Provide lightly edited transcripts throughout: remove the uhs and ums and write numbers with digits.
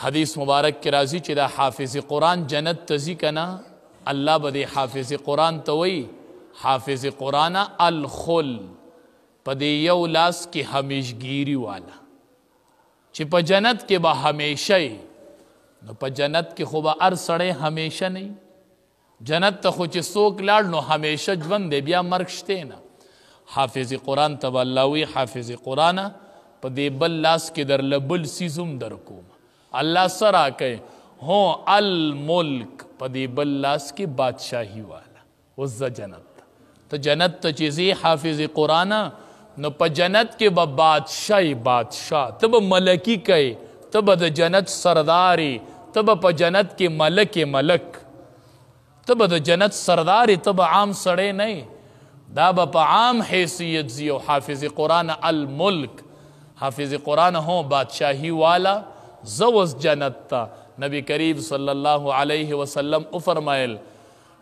حدیث مبارک کی راضی چې دا حافظ قرآن جنت تزی کنا الله به دې حافظ قرآن ته وایي حافظ قرآن الخل په دې یو لاس کې همیشګیري والا چې په جنت کې به همیشه نو په جنت کې خو به هر سړی همیشه نه جنت ته خو چې څوک لاړ نو همیشه ژوند دی بیا مرګ شته نه حافظ قرآن ته به الله وایي حافظ قرآن په دې بل لاس کې درله بل څیز هم در کوم الله څه راکوي هو الملک په دې بل لاس کې بادشاهي والا اوس زه جنت ته جنت ته چې ځې حافظ قرآن نو په جنت کې به بادشاهي بادشاه ته به ملکی کوي ته به د جنت سرداري ته به په جنت کې ملک ته به د جنت سرداري ته به عام سړی نه دا به په عام حیثیت ځي او حافظ قرآن الملک حافظ قرآن هو بادشاهی والا زوز جنت تا نبی کریم صلی اللہ علیہ وسلم فرمائل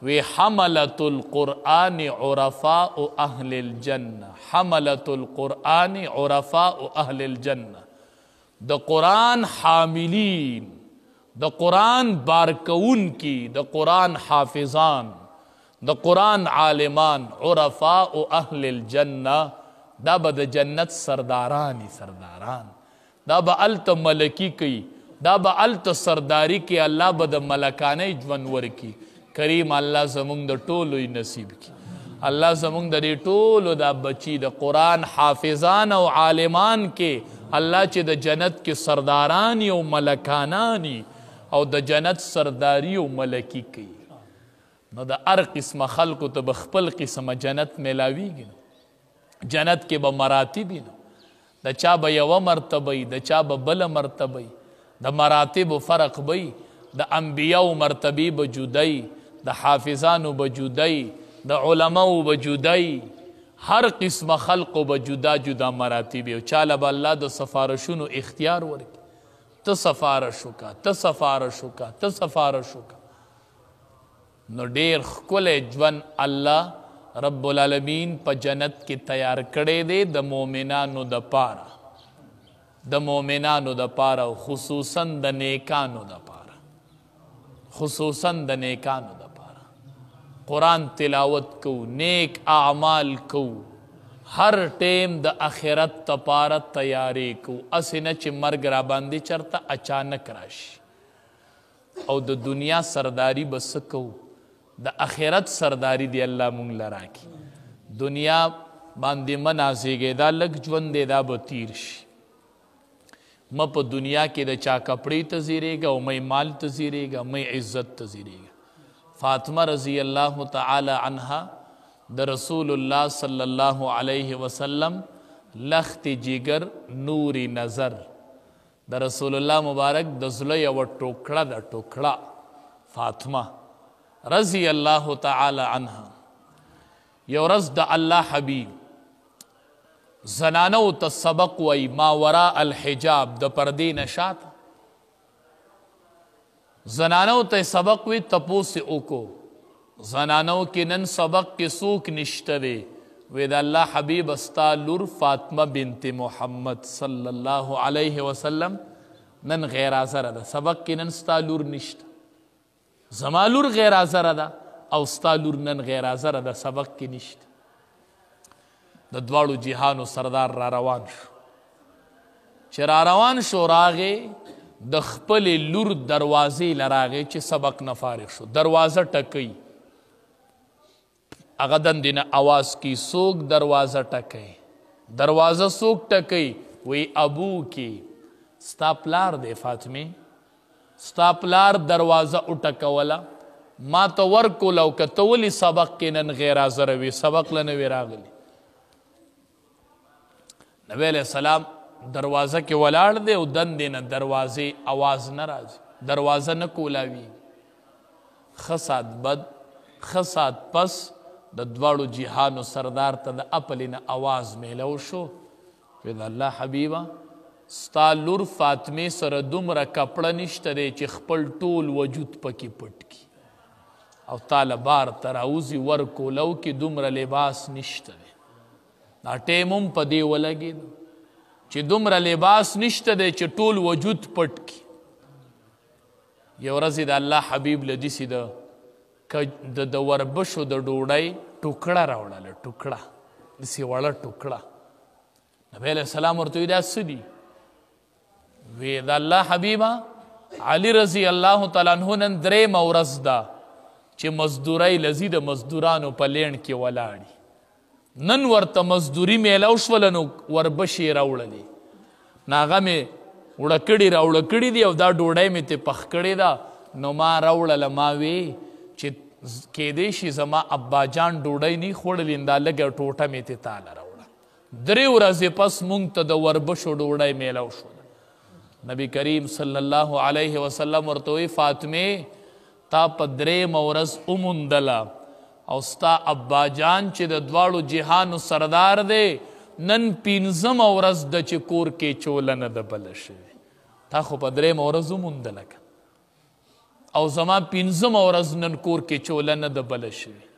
وی حملت القرآن عرفاء اہل الجنہ حملت القرآن عرفاء اہل الجنہ دا قرآن حاملین دا قرآن بارکون کی دا قرآن حافظان دا قرآن عالمان عرفاء اہل الجنہ دا با دا جنت سردارانی سرداران دا با علت ملکی کی دا با علت سرداری کی اللہ با دا ملکانی جونور کی کریم اللہ زمونگ دا ٹولوی نصیب کی اللہ زمونگ دا دی ٹولو دا بچی دا قرآن حافظان و عالمان کے اللہ چی دا جنت کے سردارانی و ملکانانی او دا جنت سرداری و ملکی کی نو دا ار قسم خلقو تا بخپل قسم جنت ملاوی گی جنت کے با مراتبی نو دا چا با یو مرتبی دا چا با بل مرتبی دا مراتب فرق بی دا انبیاء مرتبی بجودی دا حافظان بجودی دا علماء بجودی ہر قسم خلق بجودا جدا مراتبی چالا با اللہ دا سفارشون اختیار ورکی تا سفارشو کا تا سفارشو کا تا سفارشو کا نو ډیر ښکلی ژوند الله رب العالمین په جنت کې تیار کړی دی د مؤمنانو دپاره د مؤمنانو دپاره خصوصا د نیکانو دپاره خصوصا د نیکانو دپاره قرآن تلاوت کو نیک اعمال کو هر ټیم د آخرت دپاره تیارې کو اسې نه چې مرګ را باندې چرته اچانک راشي او د دنیا سرداری به څه کوو دا اخرت سرداری دی اللہ مونگ لراکی دنیا باندی منازیگے دا لگ جوندے دا بطیر شی ما پا دنیا کے دا چا کپڑی تزیرے گا و میں مال تزیرے گا میں عزت تزیرے گا فاطمہ رضی اللہ تعالی عنہ دا رسول اللہ صلی اللہ علیہ وسلم لخت جگر نوری نظر دا رسول اللہ مبارک دا ظلی و ٹوکڑا دا ٹوکڑا فاطمہ رضی اللہ تعالی عنہ یو رز دا اللہ حبیب زنانو تا سبق وی ما وراء الحجاب دا پردی نشات زنانو تا سبق وی تپوس اوکو زنانو کی نن سبق کی سوک نشترے وی دا اللہ حبیب استالور فاطمہ بنت محمد صلی اللہ علیہ وسلم نن غیر آزر دا سبق کی نن استالور نشتر زمالور غیر آزر دا او ستالور نن غیر آزر دا سبق کی نشت دا دوارو جہانو سردار را روان شو چه را روان شو راغے دا خپل لور دروازی لراغے چه سبق نفارغ شو دروازہ ٹکی اغدن دن آواز کی سوک دروازہ ٹکی دروازہ سوک ٹکی وی ابو کی ستاپلار دے فاطمی ستاپلار دروازہ اٹکولا ما تا ورکو لو کتولی سبق کی نن غیر آزروی سبق لنوی راغلی نبی علیہ السلام دروازہ کے ولاڑ دے او دن دینا دروازے آواز نراز دروازہ نکولاوی خساد بد خساد پس دا دوارو جہانو سردار تا دا اپلینا آواز میلو شو پید اللہ حبیبہ ستا لور فاطمه سره دومره کپڑا نشته دی چې خپل ټول وجود پکې پټ کی او تاله بار تراوزی ورکولو کې دومره لباس نشته دی دا ټیم هم په دې ولګېد چې دومره لباس نشته دی چې ټول وجود پټ کی یو ورځ د الله حبیب له داسې د وربشو د ډوډۍ ټوکړه راوړله ټوکړه داسې وړه ټوکړه نبی علیه السلام ورته وایي دا څه دي وی د الله حبیبه علي رضی الله تعالی عنه نن درېیمه ورځ ده چې مزدورۍ لذي د مزدورانو په لین کې ولاړي نن ورته مزدوري میلاو شوله نو وربشې راوړلې نو هغه مې وړه کړي دي او دا ډوډۍ مې ترې پخ کړې ده نو ما راوړله ما وی چې کیدای شي زما اباجان ډوډۍ نه خوړلې دا لږه ټوټه مې ترې تاله راوړه 3 ورځې پس مونږ ته د وربشو ډوډۍ میلاو شوله نبی کریم صلی الله علیه وسلم ورته وی فاطمه تا په 3 ورځ وموندله او ستا اباجان چې د دواړو جهانو سردار دی نن 15 ورځ د چې کور کې چوله نه ده بله شوې تا خو په 3 ورځ وموندله او زما 15 ورځ نن کور کې چوله نه ده بله شوې